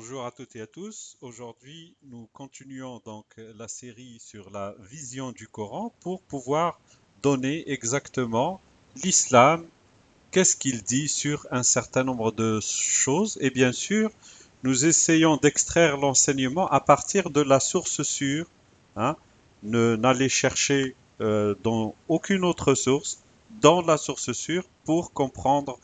Bonjour à toutes et à tous. Aujourd'hui, nous continuons donc la série sur la vision du Coran pour pouvoir donner exactement l'islam, qu'est-ce qu'il dit sur un certain nombre de choses. Et bien sûr, nous essayons d'extraire l'enseignement à partir de la source sûre. Hein. N'allez chercher dans aucune autre source, dans la source sûre, pour comprendre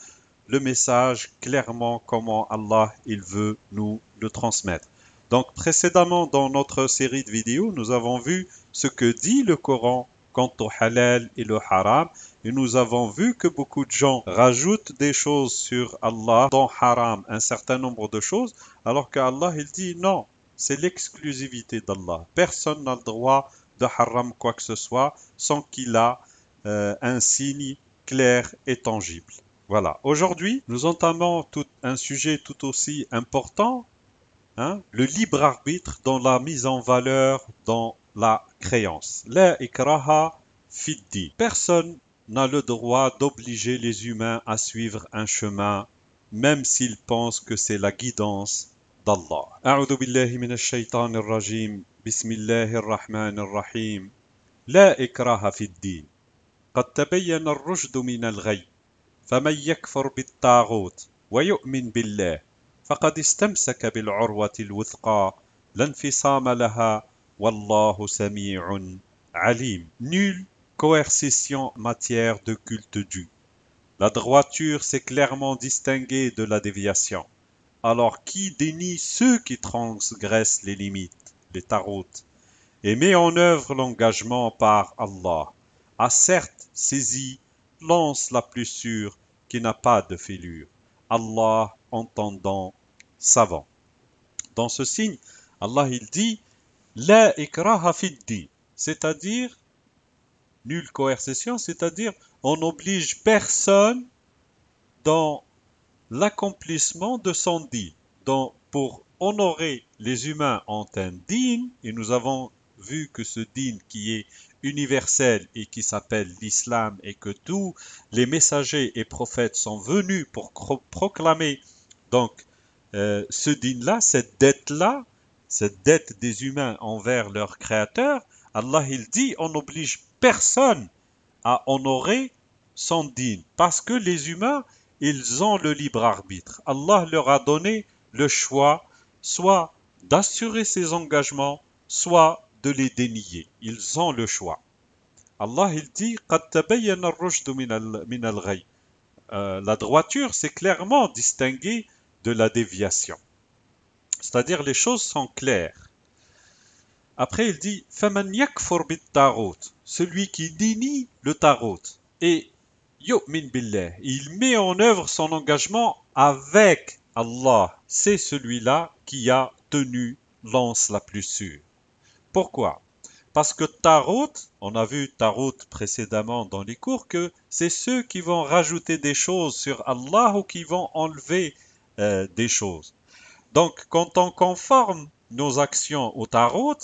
le message clairement comment Allah il veut nous le transmettre. Donc précédemment dans notre série de vidéos, nous avons vu ce que dit le Coran quant au halal et le haram et nous avons vu que beaucoup de gens rajoutent des choses sur Allah dans haram, un certain nombre de choses, alors qu'Allah il dit non, c'est l'exclusivité d'Allah. Personne n'a le droit de haram quoi que ce soit sans qu'il a un signe clair et tangible. Voilà. Aujourd'hui, nous entamons un sujet tout aussi important, hein, le libre arbitre dans la mise en valeur dans la créance. La ikraha fid-din. Personne n'a le droit d'obliger les humains à suivre un chemin, même s'ils pensent que c'est la guidance d'Allah. A'udhu billahi minash shaitanir rajim. Bismillahir rahmanir rahim. La ikraha fid-din. قد تبين الرشد من الغي فمن يكفر بالطاغوت ويؤمن بالله فقد استمسك بالعروة الوثقى لا انفصام لها والله سميع عليم. Nulle coercition en matière de culte dû. La droiture s'est clairement distinguée de la déviation. Alors qui dénie ceux qui transgressent les limites, les taroutes, et met en œuvre l'engagement par Allah, a certes saisi l'anse la plus sûre qui n'a pas de fêlure. Allah entendant, savant. Dans ce signe, Allah il dit La ikraha fid-din, c'est-à-dire nulle coercition, c'est-à-dire on n'oblige personne dans l'accomplissement de son din. Donc, pour honorer les humains ont un din, et nous avons vu que ce din qui est universel et qui s'appelle l'islam et que tous les messagers et prophètes sont venus pour proclamer donc ce din-là, cette dette des humains envers leur créateur, Allah il dit on n'oblige personne à honorer son din parce que les humains ils ont le libre arbitre. Allah leur a donné le choix soit d'assurer ses engagements, soit de les dénier. Ils ont le choix. Allah il dit قد تبين الرشد من الغي. La droiture c'est clairement distingué de la déviation. C'est-à-dire les choses sont claires. Après il dit فمن يكفر بالطاغوت, celui qui dénie le tarot et yu'min billah, il met en œuvre son engagement avec Allah. C'est celui-là qui a tenu l'anse la plus sûre. Pourquoi? Parce que Tarot, on a vu Tarot précédemment dans les cours, que c'est ceux qui vont rajouter des choses sur Allah ou qui vont enlever des choses. Donc, quand on conforme nos actions au tarot,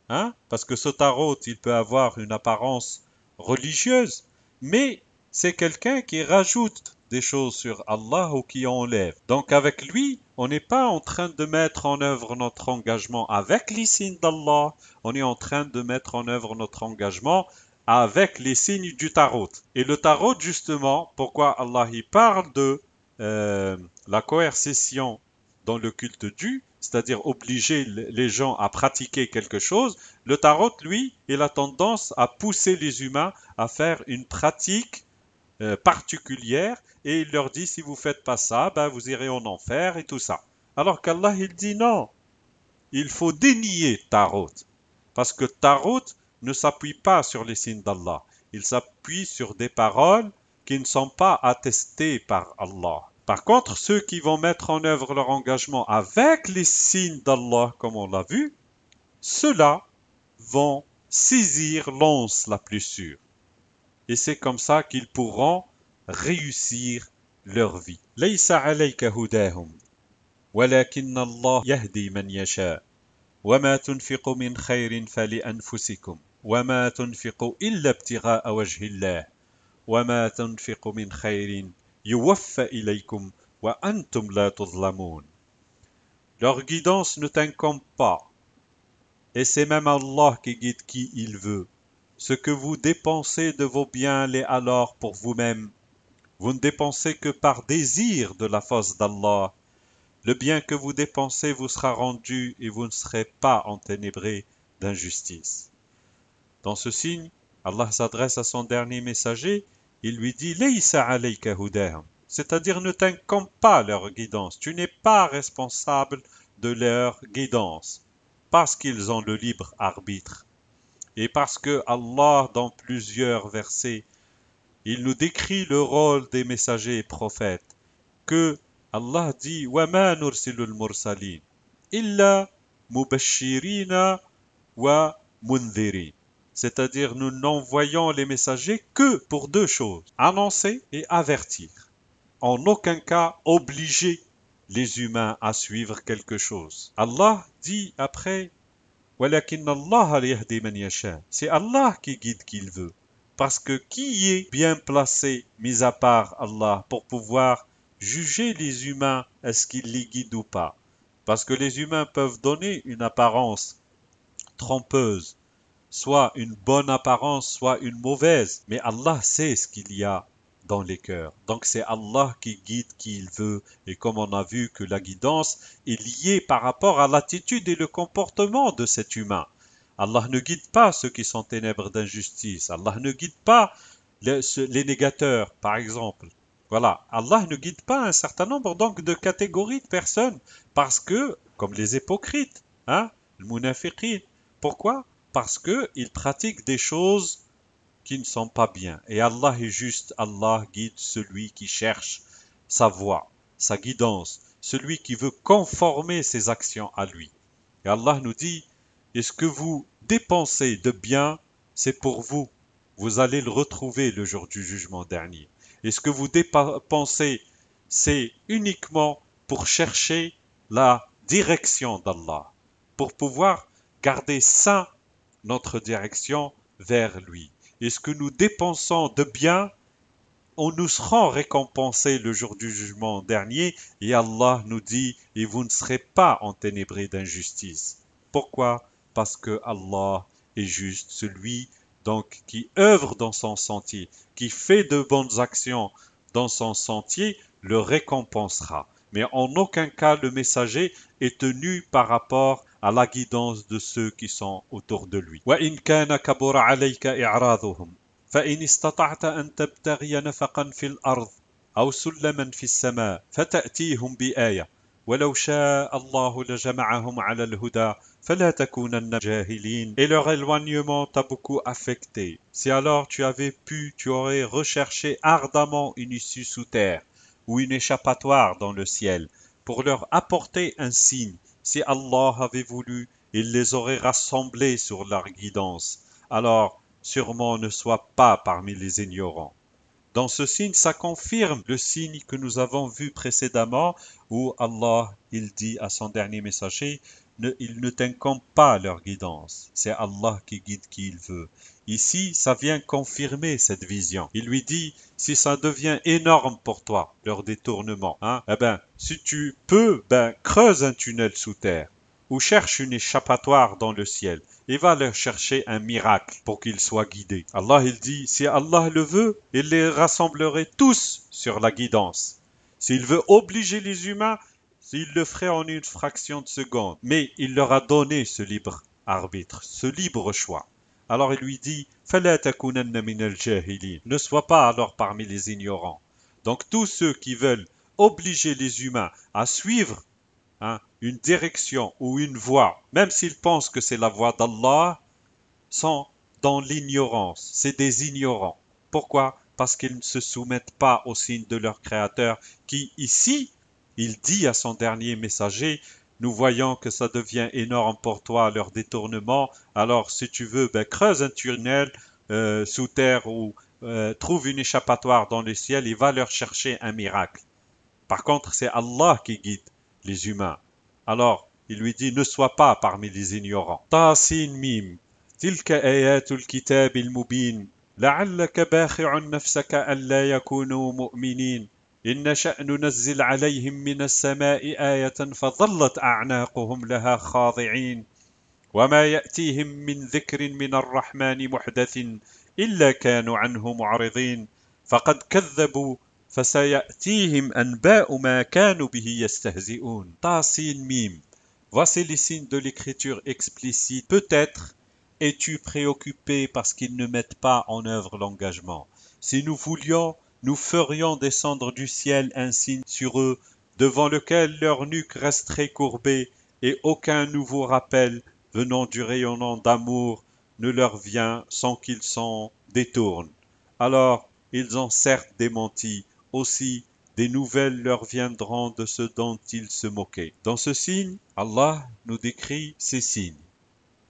hein, parce que ce tarot, il peut avoir une apparence religieuse, mais c'est quelqu'un qui rajoute des choses sur Allah ou qui enlève. Donc, avec lui, on n'est pas en train de mettre en œuvre notre engagement avec les signes d'Allah, on est en train de mettre en œuvre notre engagement avec les signes du tarot. Et le tarot, justement, pourquoi Allah y parle de la coercition dans le culte dû, c'est-à-dire obliger les gens à pratiquer quelque chose, le tarot, lui, il a tendance à pousser les humains à faire une pratique particulière et il leur dit si vous faites pas ça, ben vous irez en enfer et tout ça. Alors qu'Allah, il dit non, il faut dénier tarot parce que tarot ne s'appuie pas sur les signes d'Allah, il s'appuie sur des paroles qui ne sont pas attestées par Allah. Par contre, ceux qui vont mettre en œuvre leur engagement avec les signes d'Allah, comme on l'a vu, ceux-là vont saisir l'anse la plus sûre. Et c'est comme ça qu'ils pourront réussir leur vie. ليس عليك هداهم ولكن الله يهدي من يشاء وما تنفقوا من خير فلأنفسكم وما تنفقوا إلا ابتغاء وجه الله وما تنفقوا من خير يوفى إليكم وأنتم لا تظلمون. Leur guidance ne t'incombe pas. Et c'est même Allah qui guide qui il veut. Ce que vous dépensez de vos biens l'est alors pour vous-même. Vous ne dépensez que par désir de la face d'Allah. Le bien que vous dépensez vous sera rendu et vous ne serez pas enténébrés d'injustice. Dans ce signe, Allah s'adresse à son dernier messager. Il lui dit Laysa alayka hudahum, c'est-à-dire ne t'incombe pas leur guidance. Tu n'es pas responsable de leur guidance parce qu'ils ont le libre arbitre. Et parce que Allah, dans plusieurs versets, il nous décrit le rôle des messagers et prophètes, que Allah dit وَمَا نُرْسِلُ الْمُرْسَلِينَ إِلَّا مُبَشِّرِينَ وَمُنذِرِينَ. C'est-à-dire nous n'envoyons les messagers que pour deux choses, annoncer et avertir. En aucun cas obliger les humains à suivre quelque chose. Allah dit après وَلَكِنَّ اللَّهَ يَهْدِي مَنْ يَشَاءُ. C'est Allah qui guide qui il veut. Parce que qui est bien placé, mis à part Allah, pour pouvoir juger les humains, est-ce qu'ils les guident ou pas? Parce que les humains peuvent donner une apparence trompeuse, soit une bonne apparence, soit une mauvaise. Mais Allah sait ce qu'il y a dans les cœurs. Donc c'est Allah qui guide qui il veut. Et comme on a vu que la guidance est liée par rapport à l'attitude et le comportement de cet humain. Allah ne guide pas ceux qui sont ténèbres d'injustice. Allah ne guide pas les négateurs, par exemple. Voilà, Allah ne guide pas un certain nombre donc de catégories de personnes parce que, comme les hypocrites, hein, le munafiqin. Pourquoi? Parce qu'ils pratiquent des choses qui ne sont pas bien. Et Allah est juste, Allah guide celui qui cherche sa voie, sa guidance, celui qui veut conformer ses actions à lui. Et Allah nous dit, et ce que vous dépensez de bien, c'est pour vous. Vous allez le retrouver le jour du jugement dernier. Et ce que vous dépensez, c'est uniquement pour chercher la direction d'Allah, pour pouvoir garder sain notre direction vers lui. Et ce que nous dépensons de bien, on nous sera récompensé le jour du jugement dernier, et Allah nous dit, et vous ne serez pas enténébrés d'injustice. Pourquoi? Parce que Allah est juste, celui donc qui œuvre dans son sentier, qui fait de bonnes actions dans son sentier, le récompensera. Mais en aucun cas le messager est tenu par rapport à la guidance de ceux qui sont autour de lui. وَإِنْ كَانَ كَبُرَ عَلَيْكَ إِعْرَاضُهُمْ فإن استطعت أن تبتغي نفقا في الأرض أو سلما في السماء فتأتيهم بآية ولو شاء الله لجمعهم على الهدى فلا تكونن جاهلين. Et leur éloignement t'a beaucoup affecté. Si alors tu avais pu, tu aurais recherché ardemment une issue sous terre ou une échappatoire dans le ciel pour leur apporter un signe. Si Allah avait voulu, il les aurait rassemblés sur leur guidance. Alors, sûrement ne sois pas parmi les ignorants. Dans ce signe, ça confirme le signe que nous avons vu précédemment où Allah, il dit à son dernier messager, il ne t'incombe pas leur guidance. C'est Allah qui guide qui il veut. Ici, ça vient confirmer cette vision. Il lui dit, si ça devient énorme pour toi, leur détournement, hein, eh ben, si tu peux, ben, creuse un tunnel sous terre ou cherche une échappatoire dans le ciel et va leur chercher un miracle pour qu'ils soient guidés. Allah, il dit, si Allah le veut, il les rassemblerait tous sur la guidance. S'il veut obliger les humains, il le ferait en une fraction de seconde. Mais il leur a donné ce libre arbitre, ce libre choix. Alors il lui dit, فَلَا تَكُونَنَّ مِنَ الْجَاهِلِينَ. Ne sois pas alors parmi les ignorants. Donc tous ceux qui veulent obliger les humains à suivre une direction ou une voie, même s'ils pensent que c'est la voie d'Allah, sont dans l'ignorance. C'est des ignorants. Pourquoi? Parce qu'ils ne se soumettent pas au signe de leur Créateur, qui ici, il dit à son dernier messager, nous voyons que ça devient énorme pour toi leur détournement, alors si tu veux, ben, creuse un tunnel sous terre ou trouve une échappatoire dans le ciel et va leur chercher un miracle. Par contre, c'est Allah qui guide les humains. Alors, il lui dit, ne sois pas parmi les ignorants. Tasin mim, tilka ayatul kitab al-mubin, la'allaka bakhi'un nafsaka alla yakunu mu'minin, إن نشأ ننزل عليهم من السماء آية فظلت أعناقهم لها خاضعين وما يأتيهم من ذكر من الرحمن محدث إلا كانوا عنه معرضين فقد كذبوا فسيأتيهم أنباء ما كانوا به يستهزئون. Tasin Mim. Voici les signes de l'écriture explicite. Peut-être es-tu préoccupé parce qu'ils ne mettent pas en œuvre l'engagement. Si nous voulions, nous ferions descendre du ciel un signe sur eux, devant lequel leur nuque resterait courbée, et aucun nouveau rappel venant du rayonnant d'amour ne leur vient sans qu'ils s'en détournent. Alors, ils ont certes démenti, aussi des nouvelles leur viendront de ce dont ils se moquaient. Dans ce signe, Allah nous décrit ces signes.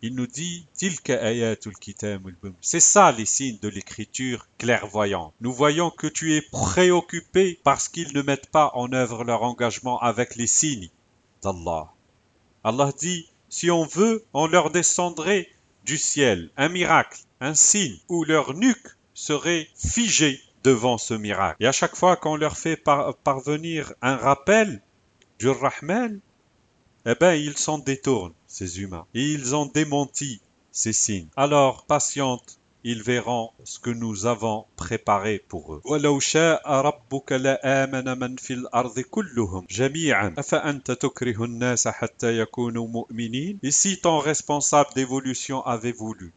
Il nous dit Tilka ayatul kitab al-bum. C'est ça les signes de l'écriture clairvoyante. Nous voyons que tu es préoccupé parce qu'ils ne mettent pas en œuvre leur engagement avec les signes d'Allah. Allah dit si on veut, on leur descendrait du ciel un miracle, un signe où leur nuque serait figée devant ce miracle. Et à chaque fois qu'on leur fait parvenir un rappel du Rahman, eh bien, ils s'en détournent, ces humains. Et ils ont démenti ces signes. Alors, patiente, ils verront ce que nous avons préparé pour eux. وَلَوْ شَاءَ رَبُّكَ لَآمَنَ مَنْ فِي الْأَرْضِ كُلُّهُمْ جَمِيعًا أَفَأَنْتَ تُكْرِهُ النَّاسَ حَتَّى يَكُونُوا مُؤْمِنِينَ. Et si ton responsable d'évolution avait voulu,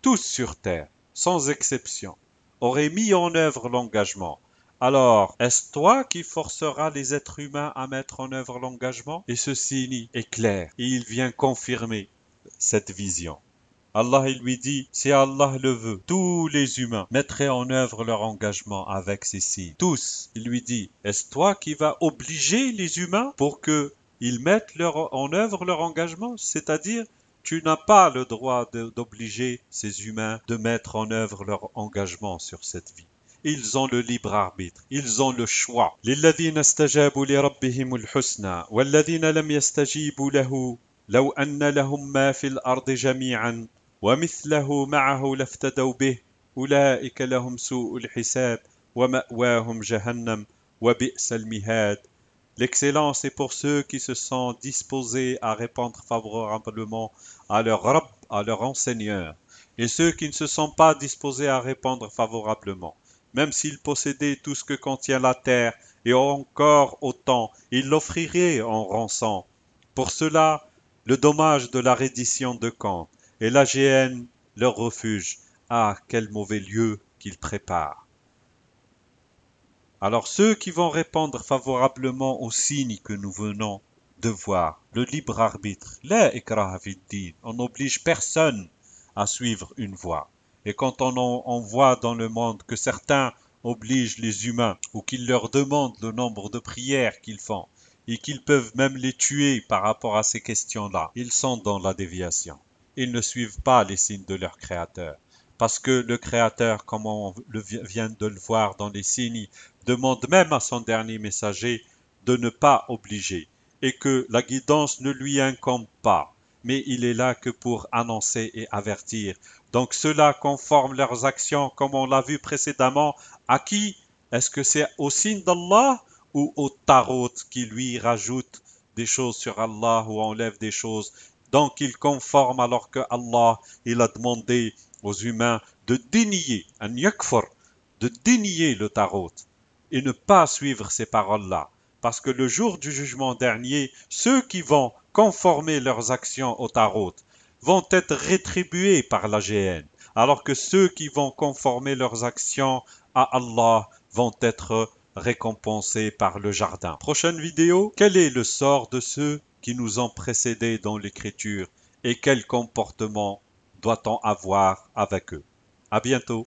tous sur terre, sans exception, auraient mis en œuvre l'engagement, alors est-ce toi qui forceras les êtres humains à mettre en œuvre l'engagement? Et ce signe est clair et il vient confirmer cette vision. Allah il lui dit, si Allah le veut, tous les humains mettraient en œuvre leur engagement avec ces signes. Tous. Il lui dit, est-ce toi qui vas obliger les humains pour qu'ils mettent en œuvre leur engagement? C'est-à-dire, tu n'as pas le droit d'obliger ces humains de mettre en œuvre leur engagement sur cette vie. Ils ont le libre arbitre, ils ont le choix. للذين استجابوا لربهم الحسنى والذين لم يستجيبوا له لو أن لهم ما في الأرض جميعا ومثله معه لافتدوا به أولئك لهم سوء الحساب ومأواهم جهنم وبئس المهاد. L'excellence est pour ceux qui se sont disposés à répondre favorablement à leur Rabb, à leur enseigneur, et ceux qui ne se sont pas disposés à répondre favorablement. Même s'ils possédaient tout ce que contient la terre et encore autant, ils l'offriraient en rançon. Pour cela, le dommage de la reddition de compte et la géhenne leur refuge. Ah, quel mauvais lieu qu'ils préparent. Alors ceux qui vont répondre favorablement aux signes que nous venons de voir, le libre arbitre, la ikraha fid-din, on n'oblige personne à suivre une voie. Et quand on voit dans le monde que certains obligent les humains ou qu'ils leur demandent le nombre de prières qu'ils font et qu'ils peuvent même les tuer par rapport à ces questions-là, ils sont dans la déviation. Ils ne suivent pas les signes de leur Créateur. Parce que le Créateur, comme on vient de le voir dans les signes, demande même à son dernier messager de ne pas obliger et que la guidance ne lui incombe pas, mais il est là que pour annoncer et avertir. Donc ceux-là conforment leurs actions, comme on l'a vu précédemment, à qui? Est-ce que c'est au signe d'Allah ou au tarot qui lui rajoute des choses sur Allah ou enlève des choses? Donc il conforme alors que Allah, il a demandé aux humains de dénier, un yakfur, de dénier le tarot et ne pas suivre ces paroles-là. Parce que le jour du jugement dernier, ceux qui vont conformer leurs actions au tarot vont être rétribués par la géhenne, alors que ceux qui vont conformer leurs actions à Allah vont être récompensés par le jardin. Prochaine vidéo, quel est le sort de ceux qui nous ont précédés dans l'écriture et quel comportement doit-on avoir avec eux? À bientôt.